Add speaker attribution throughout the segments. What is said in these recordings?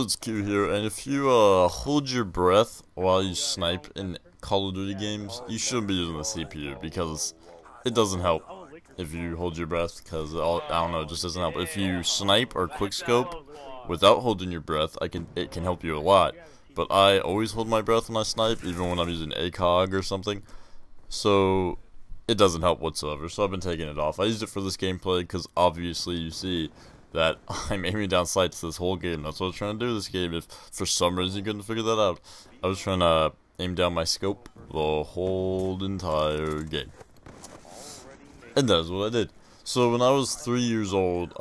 Speaker 1: It's Qeuw here, and if you hold your breath while you snipe in Call of Duty games, you shouldn't be using the CPU because it doesn't help if you hold your breath, because I don't know, it just doesn't help. If you snipe or quickscope without holding your breath, it can help you a lot. But I always hold my breath when I snipe, even when I'm using ACOG or something. So it doesn't help whatsoever. So I've been taking it off. I used it for this gameplay because obviously you see that I'm aiming down sights this whole game. That's what I was trying to do this game. If for some reason you couldn't figure that out, I was trying to aim down my scope the whole entire game. And that is what I did. So when I was 3 years old,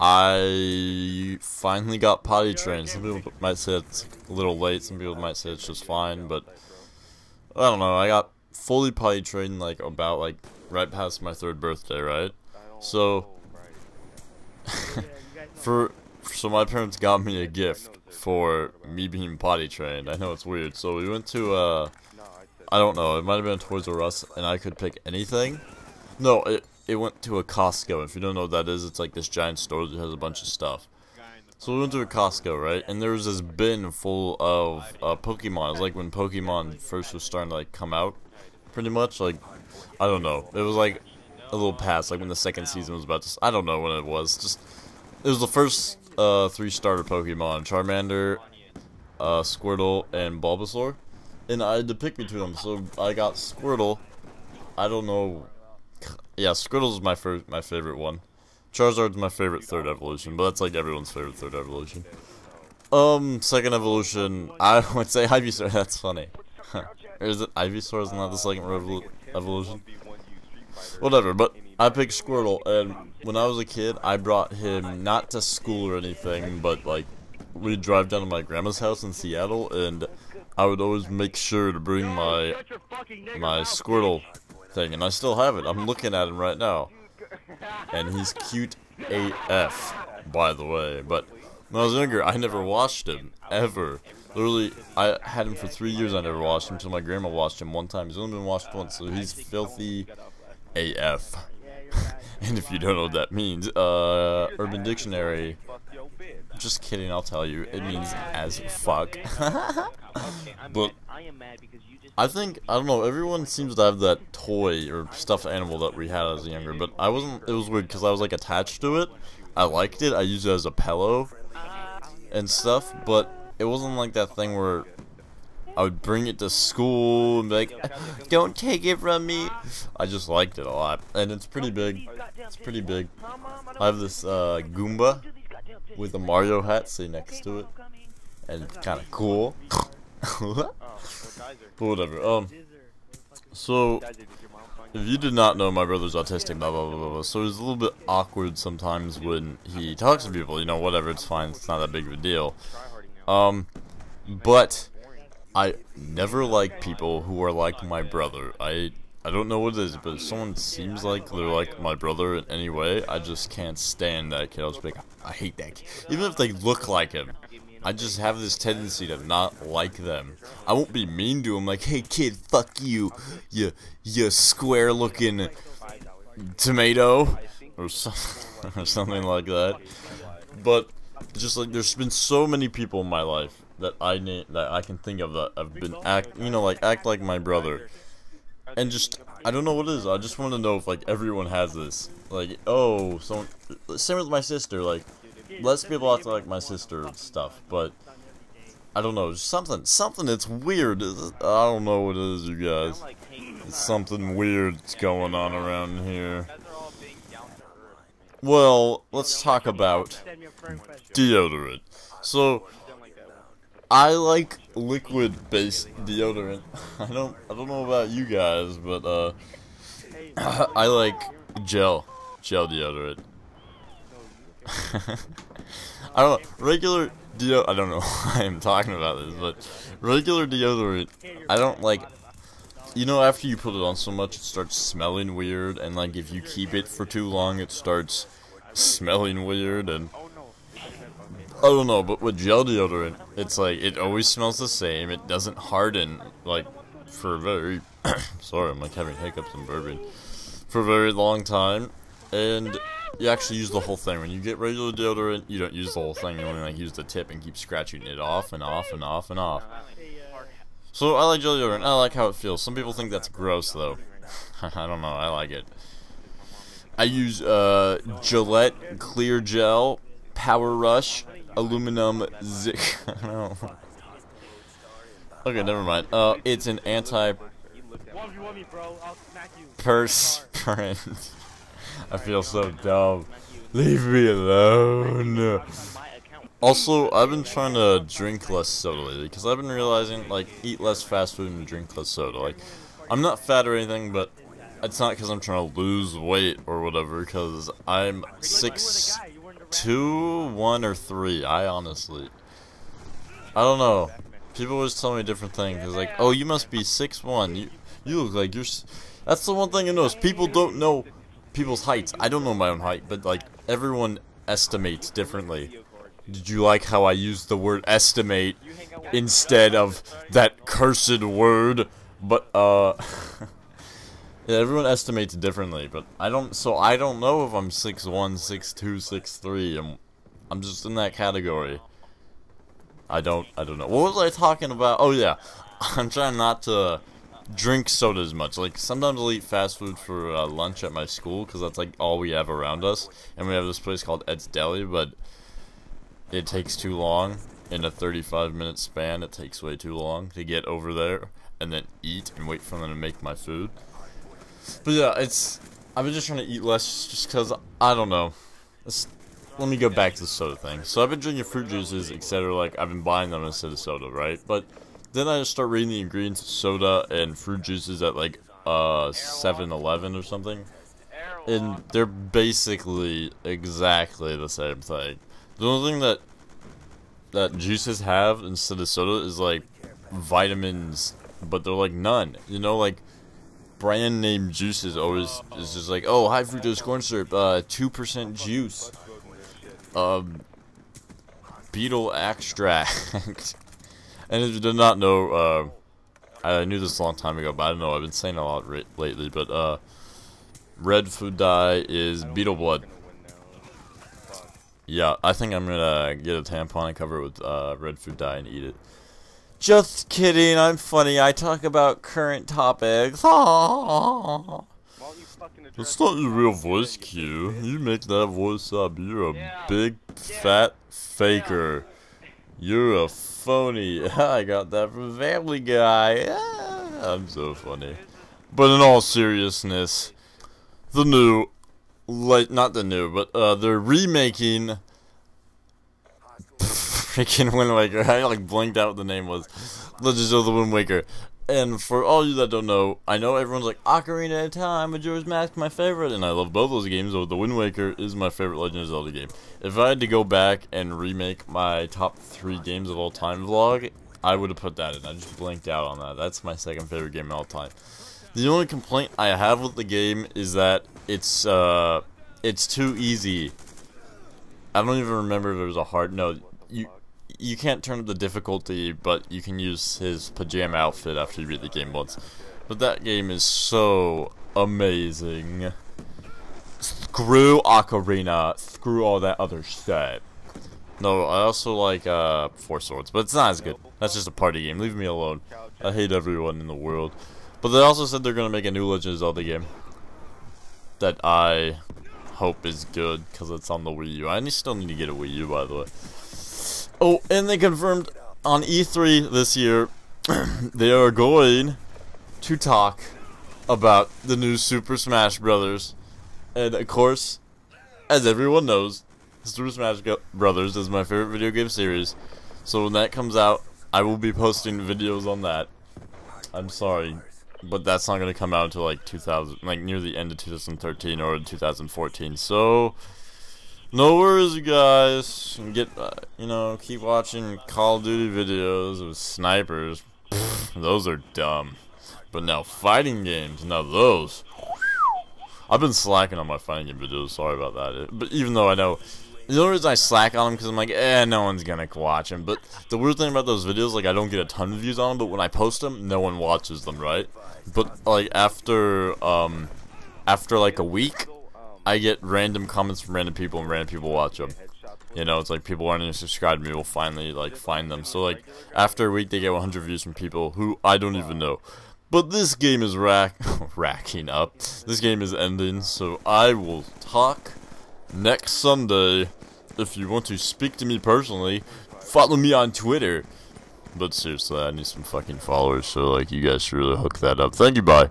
Speaker 1: I finally got potty trained. Some people might say it's a little late, some people might say it's just fine, but I don't know. I got fully potty trained like about right past my 3rd birthday, right? So so my parents got me a gift for me being potty trained. I know it's weird. So we went to I don't know, it might have been a Toys R Us, and I could pick anything. No, it went to a Costco. If you don't know what that is, it's like this giant store that has a bunch of stuff. So we went to a Costco, right? And there was this bin full of Pokemon. It was like when Pokemon first was starting to come out, pretty much. Like, I don't know. It was like a little past, like when the 2nd season was about to. I don't know when it was. It was the first 3 starter Pokemon: Charmander, Squirtle, and Bulbasaur. And I had to pick between them, so I got Squirtle. I don't know. Yeah, Squirtle's my favorite one. Charizard's my favorite 3rd evolution, but that's like everyone's favorite 3rd evolution. 2nd evolution, I would say Ivysaur. That's funny. Or is it Ivysaur? Isn't that the 2nd evolution? Whatever, but I picked Squirtle, and when I was a kid, I brought him not to school or anything, but like we'd drive down to my grandma's house in Seattle, and I would always make sure to bring my Squirtle thing, and I still have it. I'm looking at him right now, and he's cute AF, by the way. But when I was younger, I never washed him ever. Literally, I had him for 3 years. I never washed him until my grandma washed him one time. He's only been washed once, so he's filthy AF. And if you don't know what that means, Urban Dictionary. Just kidding, I'll tell you. It means as fuck. But I don't know, everyone seems to have that toy or stuffed animal that we had as younger, but I wasn't. It was weird because I was like attached to it. I liked it. I used it as a pillow and stuff, but it wasn't like that thing where I would bring it to school and be like, "Don't take it from me." I just liked it a lot, and it's pretty big. It's pretty big. I have this Goomba with a Mario hat sitting next to it, and it's kind of cool. But whatever. So if you did not know, my brother's autistic, blah blah blah blah blah. So it's a little bit awkward sometimes when he talks to people. You know, whatever. It's fine. It's not that big of a deal. But I never like people who are like my brother. I don't know what it is, but if someone seems like they're like my brother in any way, I just can't stand that kid. I was like, I hate that kid. Even if they look like him, I just have this tendency to not like them. I won't be mean to him like, "Hey kid, fuck you, you square-looking tomato," or something like that. But just like, there's been so many people in my life that I can think of that have been act like my brother. And just, I don't know what it is. I just want to know if like everyone has this. Like, oh, same with my sister. Like, less people act like my sister and stuff. But I don't know, something that's weird. I don't know what it is, you guys. It's something weird that's going on around here. Well, let's talk about deodorant. So I like liquid-based deodorant. I don't know about you guys, but I like gel deodorant. I don't know, regular deodorant. I don't know why I'm talking about this, but regular deodorant, I don't like. You know, after you put it on so much, it starts smelling weird, and like if you keep it for too long, it starts smelling weird, and I don't know, but with gel deodorant, it's like, it always smells the same. It doesn't harden, like, for a very, sorry, I'm like having hiccups and burping, for a very long time, and you actually use the whole thing. When you get regular deodorant, you don't use the whole thing. You only like use the tip and keep scratching it off and off and off and off. So I like jelly deodorant. I like how it feels. Some people think that's gross though. I don't know. I like it. I use Gillette Clear Gel, Power Rush, Aluminum Zik. I don't know. Okay, never mind. It's an anti-perspirant. I feel so dumb. Leave me alone. Also, I've been trying to drink less soda lately because I've been realizing, like, eat less fast food and drink less soda. Like, I'm not fat or anything, but it's not because I'm trying to lose weight or whatever, because I'm 6'2", 1 or 3. I honestly, I don't know. People always tell me different things. It's like, oh, you must be 6'1". You look like you're. That's the one thing I notice. People don't know people's heights. I don't know my own height, but like everyone estimates differently. Did you like how I used the word estimate instead of that cursed word? But yeah, everyone estimates differently. But I don't. So I don't know if I'm 6'1", 6'2", 6'3". I'm just in that category. I don't know. What was I talking about? Oh yeah, I'm trying not to drink soda as much. Like sometimes I'll eat fast food for lunch at my school because that's like all we have around us, and we have this place called Ed's Deli, but it takes too long. In a 35-minute span, it takes way too long to get over there and then eat and wait for them to make my food. But yeah, I've been just trying to eat less just because I don't know. Let me go back to the soda thing. So I've been drinking fruit juices, etc. Like I've been buying them instead of soda, right? But then I just start reading the ingredients of soda and fruit juices at like 7-Eleven or something, and they're basically exactly the same thing. The only thing that juices have instead of soda is like vitamins, but they're like none. You know, like brand name juices always is just like, oh, high fructose corn syrup, 2% juice, beetle extract. And if you did not know, I knew this a long time ago, but I don't know, I've been saying a lot lately, but red food dye is beetle blood. Yeah, I think I'm gonna get a tampon and cover it with red food dye and eat it. Just kidding, I'm funny, I talk about current topics. Aww. That's not your real voice, Qeuw. You make that voice up. You're a big, fat faker. You're a phony. I got that from Family Guy. I'm so funny. But in all seriousness, the new, not the new, but they're remaking freaking Wind Waker. I like blinked out what the name was. Legends of the Wind Waker. And for all you that don't know, I know everyone's like, Ocarina of Time, Majora's Mask, my favorite, and I love both those games, though the Wind Waker is my favorite Legend of Zelda game. If I had to go back and remake my top 3 games of all time vlog, I would have put that in. I just blinked out on that. That's my second favorite game of all time. The only complaint I have with the game is that it's too easy. I don't even remember if there was a hard, no, you can't turn up the difficulty, but you can use his pajama outfit after you beat the game once. But that game is so amazing. Screw Ocarina. Screw all that other shit. No, I also like Four Swords, but it's not as good. That's just a party game. Leave me alone. I hate everyone in the world. But they also said they're going to make a new Legend of Zelda game that I hope is good, because it's on the Wii U. I still need to get a Wii U, by the way. Oh, and they confirmed on E3 this year they are going to talk about the new Super Smash Brothers. And of course, as everyone knows, Super Smash Brothers is my favorite video game series. So when that comes out, I will be posting videos on that. I'm sorry, but that's not going to come out until like 2000, like near the end of 2013 or 2014. So no worries, you guys. Get, you know, keep watching Call of Duty videos with snipers. Pfft, those are dumb. But now fighting games, now those. I've been slacking on my fighting game videos. Sorry about that. But even though I know, the only reason I slack on them because I'm like, no one's gonna watch them. But the weird thing about those videos, like, I don't get a ton of views on them. But when I post them, no one watches them, right? But like after like a week, I get random comments from random people and random people watch them. You know, it's like people aren't even subscribed to me will finally like find them. So like after a week they get 100 views from people who I don't even know. But this game is racking up. This game is ending, so I will talk next Sunday. If you want to speak to me personally, follow me on Twitter. But seriously, I need some fucking followers, so like you guys should really hook that up. Thank you, bye.